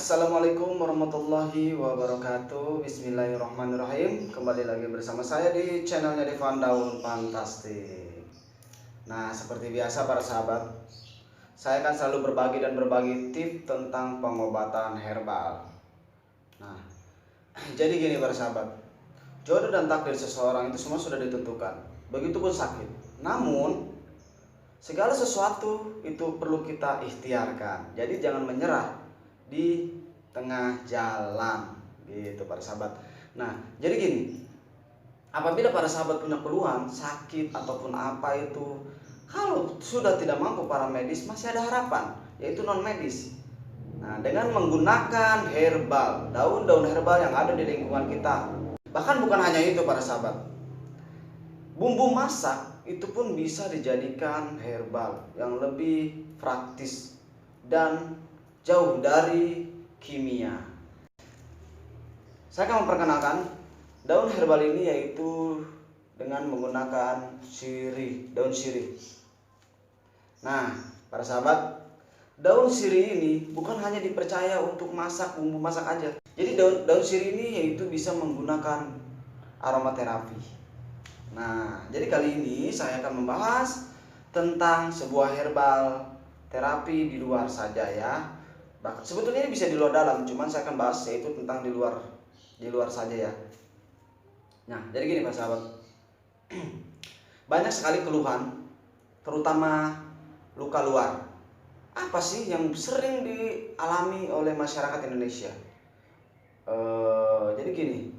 Assalamualaikum warahmatullahi wabarakatuh. Bismillahirrahmanirrahim. Kembali lagi bersama saya di channelnya Devan Daun Fantastik. Nah, seperti biasa para sahabat, saya akan selalu berbagi tips tentang pengobatan herbal. Nah, jadi gini para sahabat, jodoh dan takdir seseorang itu semua sudah ditentukan. Begitupun sakit. Namun segala sesuatu itu perlu kita ikhtiarkan. Jadi jangan menyerah di tengah jalan gitu para sahabat. Nah, jadi gini, apabila para sahabat punya keluhan sakit ataupun apa itu, kalau sudah tidak mampu para medis, masih ada harapan, yaitu non medis. Nah, dengan menggunakan herbal, daun-daun herbal yang ada di lingkungan kita. Bahkan bukan hanya itu para sahabat, bumbu masak itu pun bisa dijadikan herbal yang lebih praktis dan jauh dari kimia. Saya akan memperkenalkan daun herbal ini, yaitu dengan menggunakan daun sirih. Nah, para sahabat, daun sirih ini bukan hanya dipercaya untuk masak bumbu masak aja. Jadi daun sirih ini yaitu bisa menggunakan aromaterapi. Nah, jadi kali ini saya akan membahas tentang sebuah herbal terapi di luar saja ya. Sebetulnya ini bisa di luar dalam, cuman saya akan bahas yaitu tentang di luar saja ya. Nah, jadi gini Pak sahabat, banyak sekali keluhan, terutama luka luar. Apa sih yang sering dialami oleh masyarakat Indonesia? Jadi gini,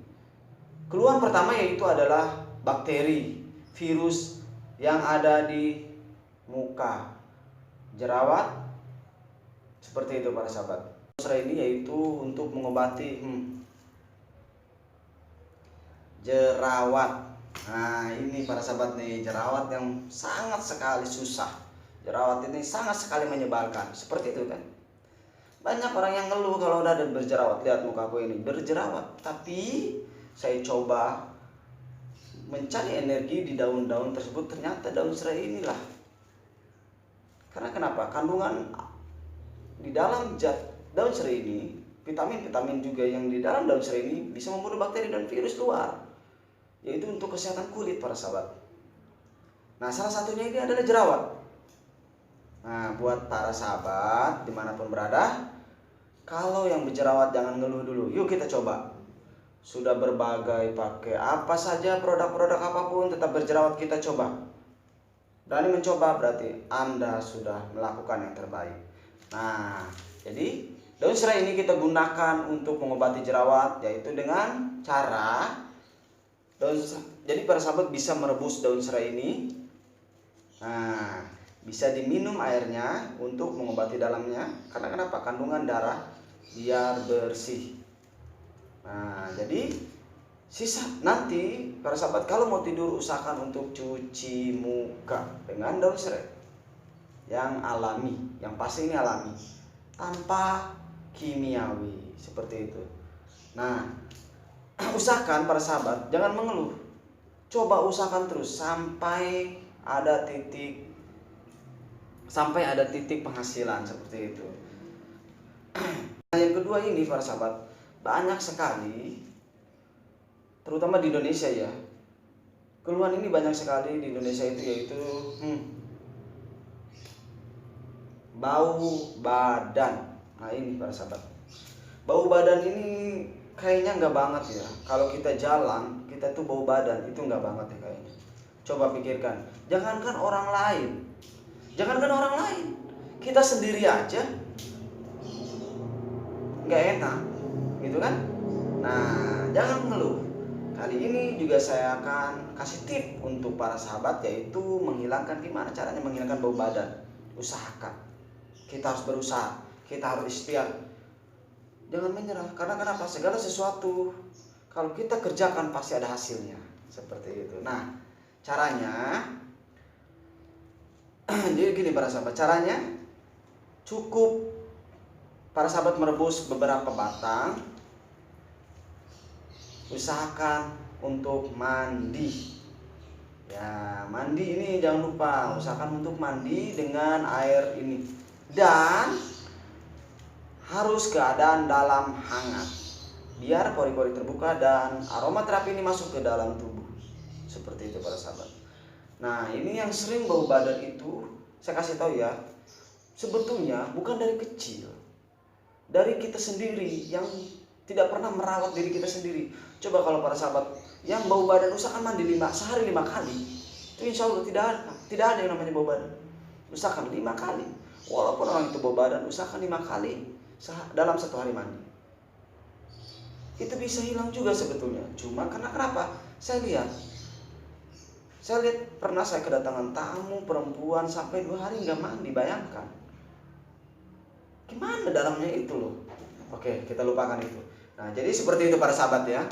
keluhan pertama yaitu adalah bakteri, virus yang ada di muka, jerawat. Seperti itu para sahabat. Serai ini yaitu untuk mengobati jerawat. Nah, ini para sahabat nih, jerawat yang sangat sekali susah. Jerawat ini sangat sekali menyebalkan. Seperti itu kan. Banyak orang yang ngeluh kalau udah ada berjerawat. Lihat mukaku ini berjerawat. Tapi saya coba mencari energi di daun-daun tersebut, ternyata daun serai inilah. Karena kenapa? Kandungan di dalam daun serai ini, vitamin-vitamin juga yang di dalam daun serai ini bisa membunuh bakteri dan virus luar, yaitu untuk kesehatan kulit para sahabat. Nah, salah satunya ini adalah jerawat. Nah, buat para sahabat dimanapun berada, kalau yang berjerawat jangan ngeluh dulu. Yuk kita coba. Sudah berbagai pakai apa saja, produk-produk apapun, tetap berjerawat kita coba. Berani mencoba berarti Anda sudah melakukan yang terbaik. Nah, jadi daun serai ini kita gunakan untuk mengobati jerawat, yaitu dengan cara jadi para sahabat bisa merebus daun serai ini. Nah, bisa diminum airnya untuk mengobati dalamnya. Karena kenapa? Kandungan darah biar bersih. Nah, jadi sisa nanti para sahabat kalau mau tidur usahakan untuk cuci muka dengan daun serai yang alami, yang pasti ini alami, tanpa kimiawi, seperti itu. Nah, usahakan para sahabat jangan mengeluh, coba usahakan terus sampai ada titik penghasilan, seperti itu. Nah, yang kedua ini para sahabat, banyak sekali, terutama di Indonesia ya, keluhan ini banyak sekali di Indonesia itu, yaitu bau badan. Nah, ini para sahabat, bau badan ini kayaknya nggak banget ya. Kalau kita jalan, kita tuh bau badan itu nggak banget ya kayaknya. Coba pikirkan, jangankan orang lain, kita sendiri aja nggak enak, gitu kan? Nah, jangan mengeluh. Kali ini juga saya akan kasih tip untuk para sahabat, yaitu gimana caranya menghilangkan bau badan. Usahakan. Kita harus berusaha, kita harus ikhtiar. Jangan menyerah, karena kenapa? Segala sesuatu kalau kita kerjakan pasti ada hasilnya. Seperti itu. Nah, caranya jadi gini para sahabat, caranya cukup para sahabat merebus beberapa batang. Usahakan untuk mandi. Ya, mandi ini jangan lupa, usahakan untuk mandi dengan air ini. Dan harus keadaan dalam hangat, biar pori-pori terbuka dan aromaterapi ini masuk ke dalam tubuh. Seperti itu para sahabat. Nah, ini yang sering bau badan itu, saya kasih tahu ya, sebetulnya bukan dari kecil, dari kita sendiri yang tidak pernah merawat diri kita sendiri. Coba kalau para sahabat yang bau badan, usahakan mandi sehari 5 kali. Itu insya Allah tidak ada yang namanya bau badan. Usahakan 5 kali. Walaupun orang itu bau badan, usahakan 5 kali dalam 1 hari mandi. Itu bisa hilang juga sebetulnya. Cuma karena kenapa? Saya lihat pernah saya kedatangan tamu perempuan sampai 2 hari nggak mandi. Bayangkan gimana dalamnya itu loh. Oke, kita lupakan itu. Nah, jadi seperti itu para sahabat ya.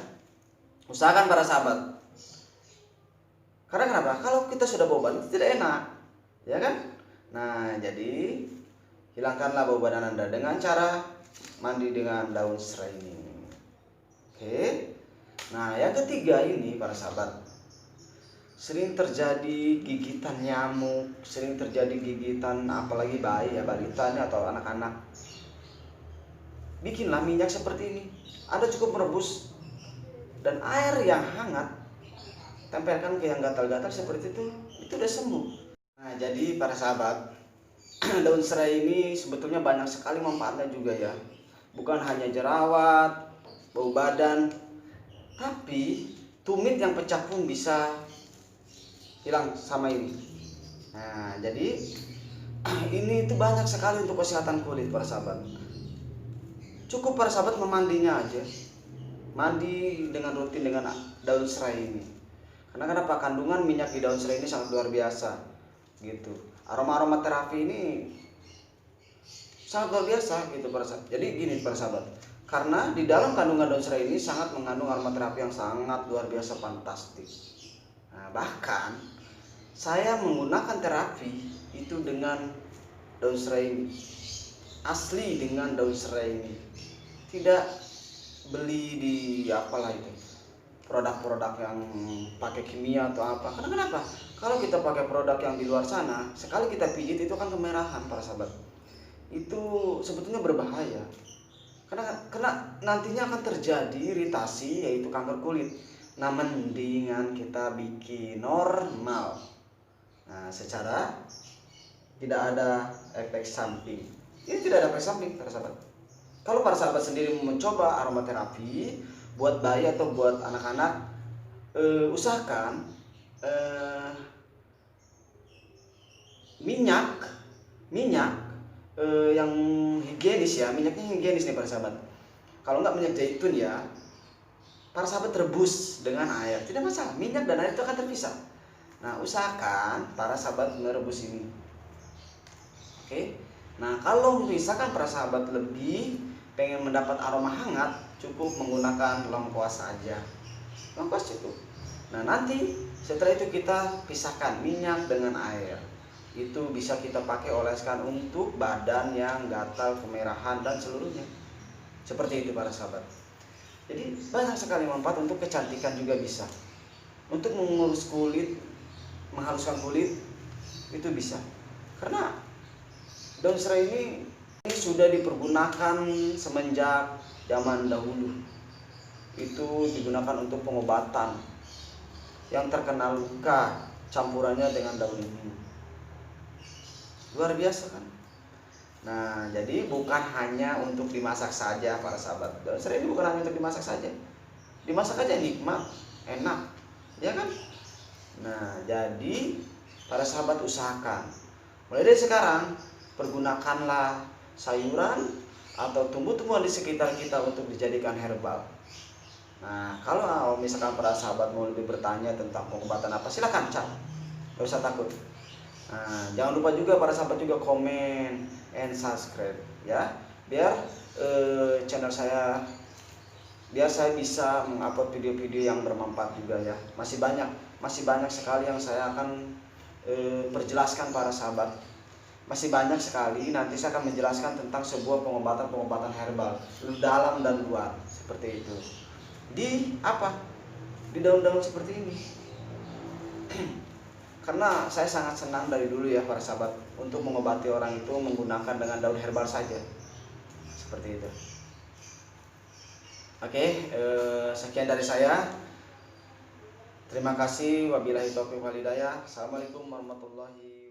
Usahakan para sahabat. Karena kenapa? Kalau kita sudah bau badan itu tidak enak, ya kan? Nah, jadi hilangkanlah bau badan Anda dengan cara mandi dengan daun serai ini. Oke. Nah, yang ketiga ini para sahabat, sering terjadi gigitan nyamuk, sering terjadi gigitan apalagi bayi ya, balita atau anak-anak. Bikinlah minyak seperti ini. Anda cukup merebus dan air yang hangat, tempelkan ke yang gatal-gatal seperti itu udah sembuh. Nah, jadi para sahabat, daun serai ini sebetulnya banyak sekali manfaatnya juga ya. Bukan hanya jerawat, bau badan, tapi tumit yang pecah pun bisa hilang sama ini. Nah, jadi ini itu banyak sekali untuk kesehatan kulit para sahabat. Cukup para sahabat memandinya aja. Mandi dengan rutin dengan daun serai ini. Karena kenapa? Kandungan minyak di daun serai ini sangat luar biasa gitu. Aroma terapi ini sangat luar biasa gitu para sahabat. Jadi gini para sahabat, karena di dalam kandungan daun serai ini sangat mengandung aromaterapi yang sangat luar biasa fantastik. Nah, bahkan saya menggunakan terapi itu dengan daun serai ini, asli dengan daun serai ini, tidak beli di apalah itu produk-produk yang pakai kimia atau apa. Karena kenapa? Kalau kita pakai produk yang di luar sana, sekali kita pijit itu kan kemerahan para sahabat. Itu sebetulnya berbahaya. Karena nantinya akan terjadi iritasi, yaitu kanker kulit. Nah, mendingan kita bikin normal. Nah, secara tidak ada efek samping. Ini tidak ada efek samping para sahabat. Kalau para sahabat sendiri mencoba aromaterapi buat bayi atau buat anak-anak, usahakan minyak yang higienis ya, minyaknya higienis nih para sahabat. Kalau nggak minyak zaitun ya, para sahabat rebus dengan air, tidak masalah. Minyak dan air itu akan terpisah. Nah, usahakan para sahabat merebus ini. Oke. Nah, kalau misalkan para sahabat lebih pengen mendapat aroma hangat, cukup menggunakan lengkuas saja. Lengkuas cukup. Nah, nanti setelah itu kita pisahkan minyak dengan air. Itu bisa kita pakai oleskan untuk badan yang gatal, kemerahan dan seluruhnya. Seperti itu para sahabat. Jadi banyak sekali manfaat, untuk kecantikan juga bisa. Untuk mengurus kulit, menghaluskan kulit itu bisa. Karena daun serai ini sudah dipergunakan semenjak zaman dahulu. Itu digunakan untuk pengobatan yang terkena luka, campurannya dengan daun ini. Luar biasa kan? Nah, jadi bukan hanya untuk dimasak saja para sahabat. Daun serai ini bukan hanya untuk dimasak saja. Dimasak aja nikmat, enak, ya kan? Nah, jadi para sahabat usahakan mulai dari sekarang, pergunakanlah sayuran atau tumbuh-tumbuhan di sekitar kita untuk dijadikan herbal. Nah, kalau misalkan para sahabat mau lebih bertanya tentang pengobatan apa, silakan chat, gak usah takut. Nah, jangan lupa juga para sahabat juga komen and subscribe ya, biar channel saya, biar saya bisa mengupload video-video yang bermanfaat juga ya. Masih banyak sekali yang saya akan perjelaskan para sahabat. Masih banyak sekali, nanti saya akan menjelaskan tentang sebuah pengobatan herbal dalam dan luar seperti itu. Di daun-daun seperti ini. Karena saya sangat senang dari dulu ya para sahabat, untuk mengobati orang itu menggunakan dengan daun herbal saja. seperti itu. Oke, sekian dari saya. Terima kasih. Wabillahi taufiq wal hidayah. Assalamualaikum warahmatullahi